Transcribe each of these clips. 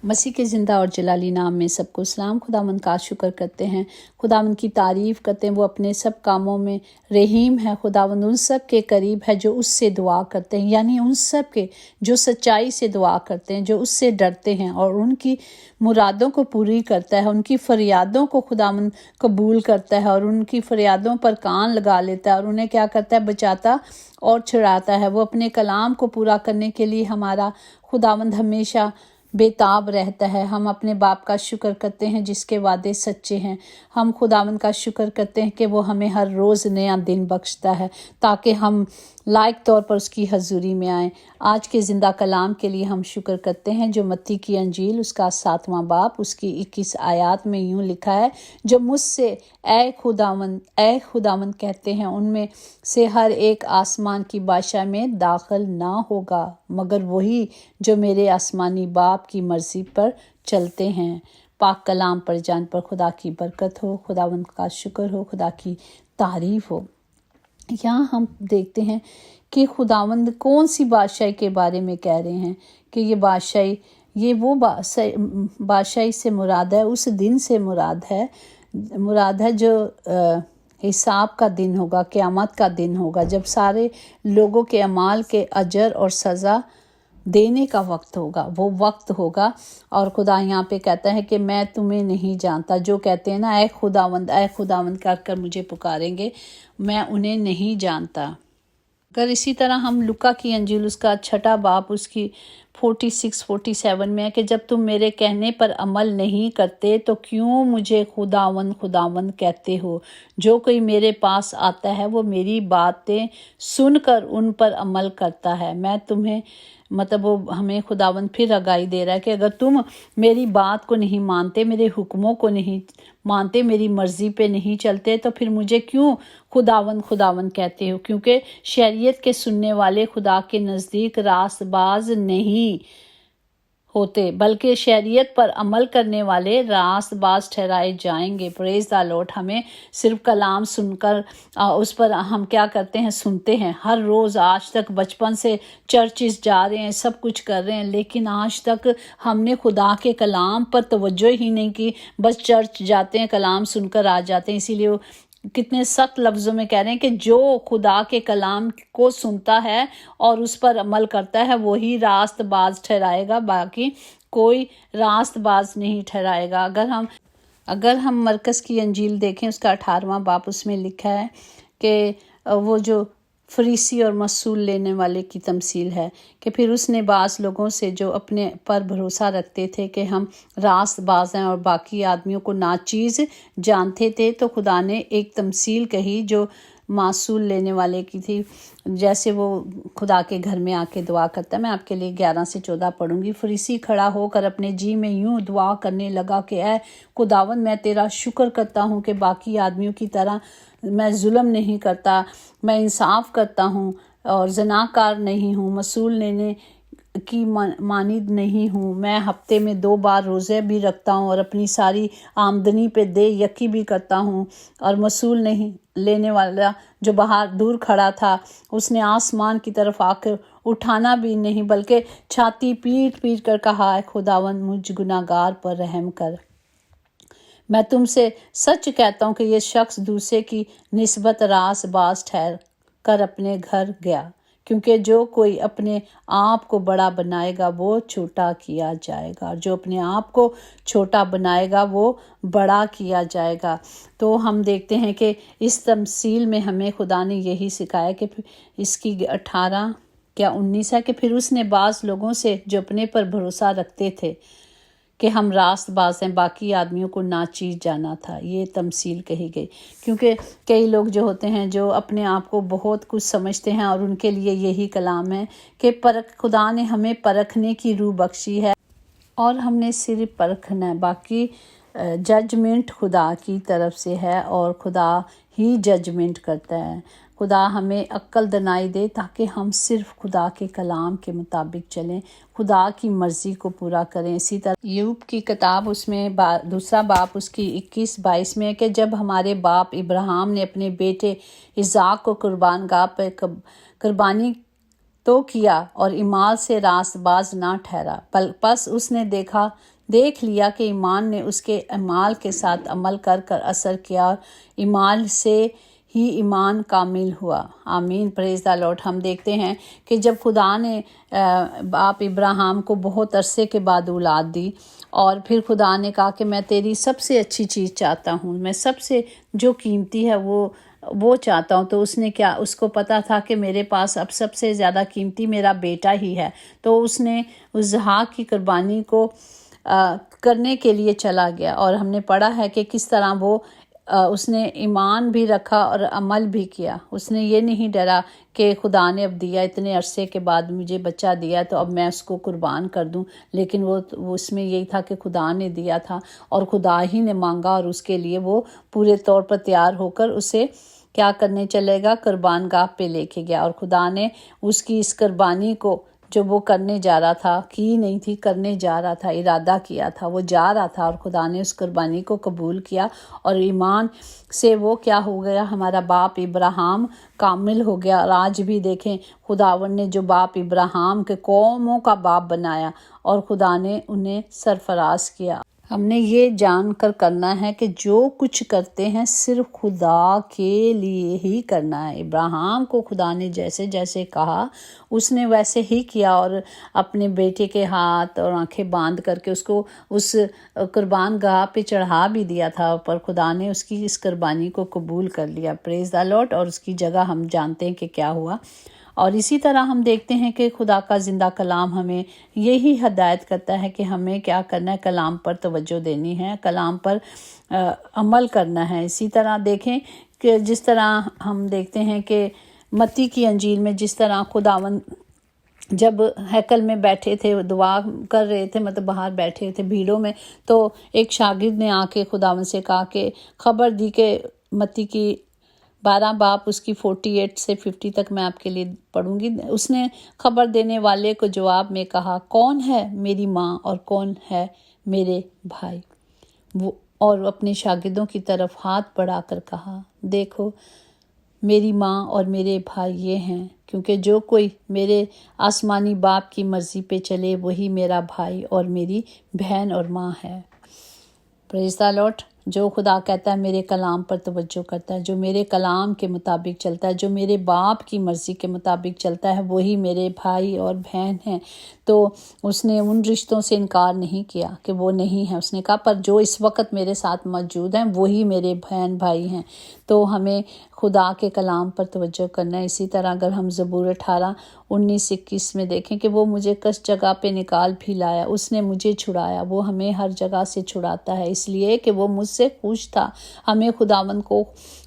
مسیح کے زندہ اور جلالی نام میں سب کو سلام۔ خداوند کا شکر کرتے ہیں، خداوند کی تعریف کرتے ہیں۔ وہ اپنے سب کاموں میں رحیم ہے۔ خداوند ان سب کے قریب ہے جو اس سے دعا کرتے ہیں، یعنی ان سب کے جو سچائی سے دعا کرتے ہیں، جو اس سے ڈرتے ہیں اور ان کی مرادوں کو پوری کرتا ہے۔ ان کی فریادوں کو خداوند قبول کرتا ہے اور ان کی فریادوں پر کان لگا لیتا ہے اور انہیں کیا کرتا ہے؟ بچاتا اور چھڑاتا ہے۔ وہ اپنے کلام کو پورا کرنے کے لیے ہمارا خداوند ہمیشہ بے تاب رہتا ہے۔ ہم اپنے باپ کا شکر کرتے ہیں جس کے وعدے سچے ہیں۔ ہم خداوند کا شکر کرتے ہیں کہ وہ ہمیں ہر روز نیا دن بخشتا ہے تاکہ ہم لائق طور پر اس کی حضوری میں آئیں۔ آج کے زندہ کلام کے لیے ہم شکر کرتے ہیں جو متی کی انجیل اس کا 7واں باب اس کی 21 آیات میں یوں لکھا ہے، جو مجھ سے اے خداوند کہتے ہیں ان میں سے ہر ایک آسمان کی بادشاہ میں داخل نہ ہوگا مگر وہی جو میرے آسمانی باپ کی مرضی پر چلتے ہیں۔ پاک کلام پر جان پر خدا کی برکت ہو، خداوند کا شکر ہو، خدا کی تعریف ہو۔ یہاں ہم دیکھتے ہیں کہ خداوند کون سی بادشاہی کے بارے میں کہہ رہے ہیں کہ یہ بادشاہی، یہ وہ بادشاہی سے مراد ہے، اس دن سے مراد ہے جو حساب کا دن ہوگا، قیامت کا دن ہوگا، جب سارے لوگوں کے اعمال کے اجر اور سزا دینے کا وقت ہوگا، وہ وقت ہوگا۔ اور خدا یہاں پہ کہتا ہے کہ میں تمہیں نہیں جانتا۔ جو کہتے ہیں نا اے خداوند کر کر مجھے پکاریں گے، میں انہیں نہیں جانتا۔ اگر اسی طرح ہم لوکا کی انجیل اس کا 6 باب اس کی 46-47 میں ہے کہ جب تم میرے کہنے پر عمل نہیں کرتے تو کیوں مجھے خداوند کہتے ہو؟ جو کوئی میرے پاس آتا ہے وہ میری باتیں سن کر ان پر عمل کرتا ہے۔ میں تمہیں وہ ہمیں خداوند پھر آگاہی دے رہا ہے کہ اگر تم میری بات کو نہیں مانتے، میرے حکموں کو نہیں مانتے، میری مرضی پہ نہیں چلتے تو پھر مجھے کیوں خداوند کہتے ہو؟ کیونکہ شریعت کے سننے والے خدا کے نزدیک راست باز نہیں ہوتے بلکہ شریعت پر عمل کرنے والے راست باز ٹھہرائے جائیں گے۔ پریز دا لارڈ۔ ہمیں صرف کلام سن کر اس پر ہم کیا کرتے ہیں؟ سنتے ہیں ہر روز، آج تک بچپن سے چرچز جا رہے ہیں، سب کچھ کر رہے ہیں، لیکن آج تک ہم نے خدا کے کلام پر توجہ ہی نہیں کی۔ بس چرچ جاتے ہیں، کلام سن کر آ جاتے ہیں۔ اسی لیے وہ کتنے سخت لفظوں میں کہہ رہے ہیں کہ جو خدا کے کلام کو سنتا ہے اور اس پر عمل کرتا ہے وہی راست باز ٹھہرائے گا، باقی کوئی راست باز نہیں ٹھہرائے گا۔ اگر ہم مرکز کی انجیل دیکھیں اس کا 18واں باب اس میں لکھا ہے کہ وہ جو فریسی اور مسول لینے والے کی تمثیل ہے کہ پھر اس نے بعض لوگوں سے جو اپنے پر بھروسہ رکھتے تھے کہ ہم راست باز ہیں اور باقی آدمیوں کو ناچیز جانتے تھے، تو خدا نے ایک تمثیل کہی جو معصول لینے والے کی تھی، جیسے وہ خدا کے گھر میں آ کے دعا کرتا ہے۔ میں آپ کے لیے 11 سے 14 پڑھوں گی۔ فریسی کھڑا ہو کر اپنے جی میں یوں دعا کرنے لگا کہ اے خداوند، میں تیرا شکر کرتا ہوں کہ باقی آدمیوں کی طرح میں ظلم نہیں کرتا، میں انصاف کرتا ہوں اور زناکار نہیں ہوں، مسول لینے کی مانند نہیں ہوں، میں ہفتے میں 2 بار روزے بھی رکھتا ہوں اور اپنی ساری آمدنی پہ دے یکی بھی کرتا ہوں۔ اور مسول نہیں لینے والا جو باہر دور کھڑا تھا اس نے آسمان کی طرف آ کر اٹھانا بھی نہیں بلکہ چھاتی پیٹ پیٹ کر کہا، اے خداوند مجھ گناہگار پر رحم کر۔ میں تم سے سچ کہتا ہوں کہ یہ شخص دوسرے کی نسبت راست باز ٹھہر کر اپنے گھر گیا، کیونکہ جو کوئی اپنے آپ کو بڑا بنائے گا وہ چھوٹا کیا جائے گا، اور جو اپنے آپ کو چھوٹا بنائے گا وہ بڑا کیا جائے گا۔ تو ہم دیکھتے ہیں کہ اس تمثیل میں ہمیں خدا نے یہی سکھایا کہ اس کی 18-19 ہے کہ پھر اس نے بعض لوگوں سے جو اپنے پر بھروسہ رکھتے تھے کہ ہم راست باز ہیں، باقی آدمیوں کو ناچیز جانا تھا۔ یہ تمثیل کہی گئی کیونکہ کئی لوگ جو ہوتے ہیں جو اپنے آپ کو بہت کچھ سمجھتے ہیں اور ان کے لیے یہی کلام ہے کہ خدا نے ہمیں پرکھنے کی روح بخشی ہے اور ہم نے صرف پرکھنا ہے، باقی ججمنٹ خدا کی طرف سے ہے اور خدا ہی ججمنٹ کرتا ہے۔ خدا ہمیں عقل دانائی دے تاکہ ہم صرف خدا کے کلام کے مطابق چلیں، خدا کی مرضی کو پورا کریں۔ اسی طرح یعقوب کی کتاب اس میں 2 باب اس کی 21-22 میں ہے کہ جب ہمارے باپ ابراہیم نے اپنے بیٹے اسحاق کو قربان گاہ پہ قربانی تو کیا اور ایمال سے راست باز نہ ٹھہرا، پس اس نے دیکھا دیکھ لیا کہ ایمان نے اس کے اعمال کے ساتھ عمل کر اثر کیا اور ایمان سے ہی ایمان کامل ہوا۔ آمین، پریز دا لارڈ۔ ہم دیکھتے ہیں کہ جب خدا نے باپ ابراہیم کو بہت عرصے کے بعد اولاد دی اور پھر خدا نے کہا کہ میں تیری سب سے اچھی چیز چاہتا ہوں، میں سب سے جو قیمتی ہے وہ چاہتا ہوں، تو اس نے کیا، اس کو پتا تھا کہ میرے پاس اب سب سے زیادہ قیمتی میرا بیٹا ہی ہے، تو اس نے اسحاق کی قربانی کو کرنے کے لیے چلا گیا۔ اور ہم نے پڑھا ہے کہ کس طرح وہ اس نے ایمان بھی رکھا اور عمل بھی کیا۔ اس نے یہ نہیں ڈرا کہ خدا نے اب دیا، اتنے عرصے کے بعد مجھے بچہ دیا تو اب میں اس کو قربان کر دوں، لیکن وہ اس میں یہی تھا کہ خدا نے دیا تھا اور خدا ہی نے مانگا، اور اس کے لیے وہ پورے طور پر تیار ہو کر اسے کیا کرنے چلے گا، قربان گاہ پہ لے کے گیا۔ اور خدا نے اس کی اس قربانی کو جو وہ کرنے جا رہا تھا، کی نہیں تھی، کرنے جا رہا تھا، ارادہ کیا تھا، وہ جا رہا تھا، اور خدا نے اس قربانی کو قبول کیا اور ایمان سے وہ کیا ہو گیا، ہمارا باپ ابراہیم کامل ہو گیا۔ اور آج بھی دیکھیں خداوند نے جو باپ ابراہیم کے قوموں کا باپ بنایا اور خدا نے انہیں سرفراز کیا۔ ہم نے یہ جان کر کرنا ہے کہ جو کچھ کرتے ہیں صرف خدا کے لیے ہی کرنا ہے۔ ابراہیم کو خدا نے جیسے جیسے کہا اس نے ویسے ہی کیا، اور اپنے بیٹے کے ہاتھ اور آنکھیں باندھ کر کے اس کو اس قربان گاہ پہ چڑھا بھی دیا تھا، پر خدا نے اس کی اس قربانی کو قبول کر لیا، پریز دا لارڈ۔ اور اس کی جگہ ہم جانتے ہیں کہ کیا ہوا۔ اور اسی طرح ہم دیکھتے ہیں کہ خدا کا زندہ کلام ہمیں یہی ہدایت کرتا ہے کہ ہمیں کیا کرنا ہے، کلام پر توجہ دینی ہے، کلام پر عمل کرنا ہے۔ اسی طرح دیکھیں کہ جس طرح ہم دیکھتے ہیں کہ متی کی انجیل میں جس طرح خداوند جب ہیکل میں بیٹھے تھے، دعا کر رہے تھے، مطلب باہر بیٹھے تھے بھیڑوں میں، تو ایک شاگرد نے آ کے خداوند سے کہا کہ خبر دی کہ متی کی 12 باپ اس کی 48 سے 50 تک میں آپ کے لیے پڑھوں گی۔ اس نے خبر دینے والے کو جواب میں کہا، کون ہے میری ماں اور کون ہے میرے بھائی؟ وہ اور اپنے شاگردوں کی طرف ہاتھ بڑھا کر کہا، دیکھو میری ماں اور میرے بھائی یہ ہیں، کیونکہ جو کوئی میرے آسمانی باپ کی مرضی پہ چلے وہی میرا بھائی اور میری بہن اور ماں ہے۔ پریز دا لارڈ۔ جو خدا کہتا ہے میرے کلام پر توجہ کرتا ہے، جو میرے کلام کے مطابق چلتا ہے، جو میرے باپ کی مرضی کے مطابق چلتا ہے، وہی میرے بھائی اور بہن ہیں۔ تو اس نے ان رشتوں سے انکار نہیں کیا کہ وہ نہیں ہیں، اس نے کہا پر جو اس وقت میرے ساتھ موجود ہیں وہی میرے بہن بھائی ہیں۔ تو ہمیں خدا کے کلام پر توجہ کرنا ہے۔ اسی طرح اگر ہم زبور 18:19-21 میں دیکھیں کہ وہ مجھے کس جگہ پہ نکال بھی لایا، اس نے مجھے چھڑایا۔ وہ ہمیں ہر جگہ سے چھڑاتا ہے اس لیے کہ وہ مجھ سے خوش تھا۔ ہمیں خداوند کو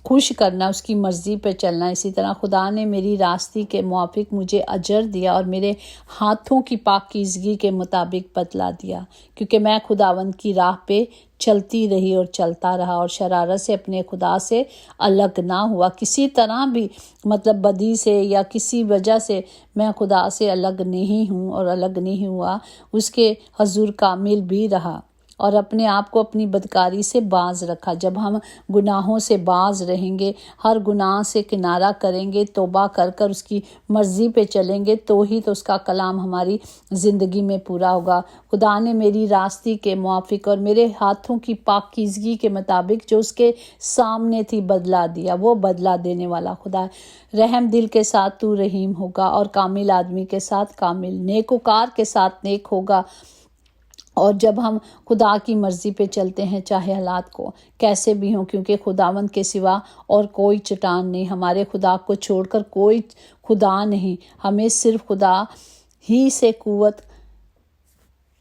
خوش کرنا، اس کی مرضی پہ چلنا۔ اسی طرح خدا نے میری راستی کے موافق مجھے اجر دیا اور میرے ہاتھوں کی پاکیزگی کے مطابق بدلہ دیا، کیونکہ میں خداوند کی راہ پہ چلتی رہی اور چلتا رہا اور شرارت سے اپنے خدا سے الگ نہ ہوا۔ کسی طرح بھی مطلب بدی سے یا کسی وجہ سے میں خدا سے الگ نہیں ہوں اور الگ نہیں ہوا، اس کے حضور کامل بھی رہا اور اپنے آپ کو اپنی بدکاری سے باز رکھا۔ جب ہم گناہوں سے باز رہیں گے، ہر گناہ سے کنارہ کریں گے، توبہ کر کر اس کی مرضی پہ چلیں گے، تو ہی تو اس کا کلام ہماری زندگی میں پورا ہوگا۔ خدا نے میری راستی کے موافق اور میرے ہاتھوں کی پاکیزگی کے مطابق جو اس کے سامنے تھی بدلہ دیا۔ وہ بدلہ دینے والا خدا ہے۔ رحم دل کے ساتھ تو رحیم ہوگا اور کامل آدمی کے ساتھ کامل، نیکوکار کے ساتھ نیک ہوگا۔ اور جب ہم خدا کی مرضی پہ چلتے ہیں، چاہے حالات کو کیسے بھی ہوں، کیونکہ خداوند کے سوا اور کوئی چٹان نہیں، ہمارے خدا کو چھوڑ کر کوئی خدا نہیں، ہمیں صرف خدا ہی سے قوت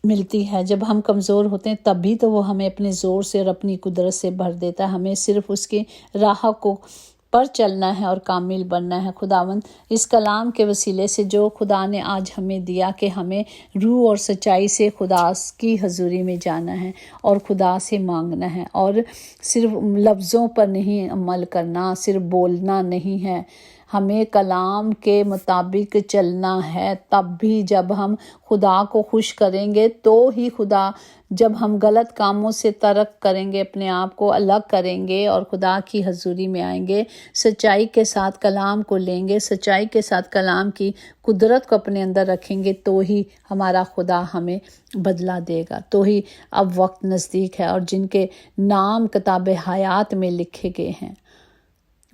ملتی ہے۔ جب ہم کمزور ہوتے ہیں تب بھی تو وہ ہمیں اپنے زور سے اور اپنی قدرت سے بھر دیتا ہے۔ ہمیں صرف اس کی راہ کو پر چلنا ہے اور کامل بننا ہے۔ خداوند اس کلام کے وسیلے سے جو خدا نے آج ہمیں دیا کہ ہمیں روح اور سچائی سے خدا کی حضوری میں جانا ہے اور خدا سے مانگنا ہے، اور صرف لفظوں پر نہیں عمل کرنا، صرف بولنا نہیں ہے، ہمیں کلام کے مطابق چلنا ہے، تب بھی جب ہم خدا کو خوش کریں گے تو ہی خدا، جب ہم غلط کاموں سے ترک کریں گے، اپنے آپ کو الگ کریں گے اور خدا کی حضوری میں آئیں گے، سچائی کے ساتھ کلام کو لیں گے، سچائی کے ساتھ کلام کی قدرت کو اپنے اندر رکھیں گے، تو ہی ہمارا خدا ہمیں بدلہ دے گا۔ تو ہی اب وقت نزدیک ہے، اور جن کے نام کتاب حیات میں لکھے گئے ہیں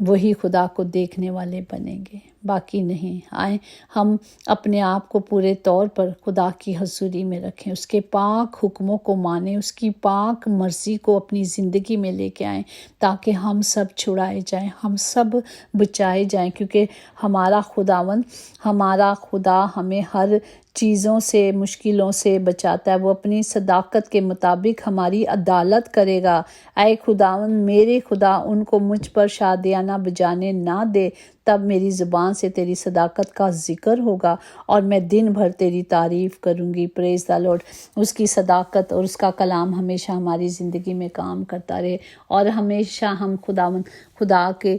وہی خدا کو دیکھنے والے بنیں گے، باقی نہیں۔ آئیں ہم اپنے آپ کو پورے طور پر خدا کی حضوری میں رکھیں، اس کے پاک حکموں کو مانیں، اس کی پاک مرضی کو اپنی زندگی میں لے کے آئیں، تاکہ ہم سب چھڑائے جائیں، ہم سب بچائے جائیں، کیونکہ ہمارا خدا ہمیں ہر چیزوں سے، مشکلوں سے بچاتا ہے۔ وہ اپنی صداقت کے مطابق ہماری عدالت کرے گا۔ اے خداوند، میرے خدا ان کو مجھ پر شادیانہ بجانے نہ دے، تب میری زبان سے تیری صداقت کا ذکر ہوگا اور میں دن بھر تیری تعریف کروں گی۔ پریز دی لارڈ۔ اس کی صداقت اور اس کا کلام ہمیشہ ہماری زندگی میں کام کرتا رہے، اور ہمیشہ ہم خدا کے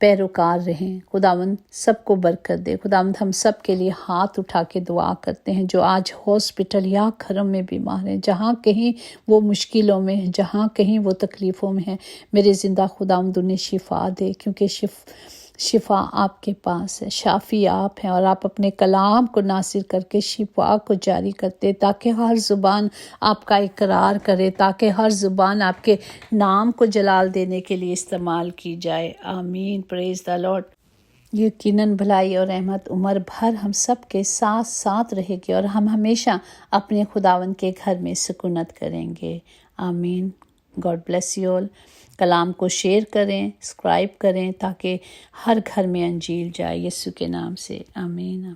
پیروکار رہیں۔ خداوند سب کو برکت دے۔ خداوند ہم سب کے لیے ہاتھ اٹھا کے دعا کرتے ہیں جو آج ہاسپٹل یا گھروں میں بیمار ہیں، جہاں کہیں وہ مشکلوں میں ہیں، جہاں کہیں وہ تکلیفوں میں ہیں، میرے زندہ خداوند انہیں شفا دے، کیونکہ شفا آپ کے پاس ہے، شافی آپ ہیں، اور آپ اپنے کلام کو ناصر کر کے شفا کو جاری کرتے، تاکہ ہر زبان آپ کا اقرار کرے، تاکہ ہر زبان آپ کے نام کو جلال دینے کے لیے استعمال کی جائے۔ آمین۔ پریز دی لارڈ۔ یقیناً بھلائی اور رحمت عمر بھر ہم سب کے ساتھ ساتھ رہے گی، اور ہم ہمیشہ اپنے خداوند کے گھر میں سکونت کریں گے۔ آمین۔ God bless you all. کلام کو شیئر کریں، سبسکرائب کریں، تاکہ ہر گھر میں انجیل جائے، یسوع کے نام سے۔ آمین۔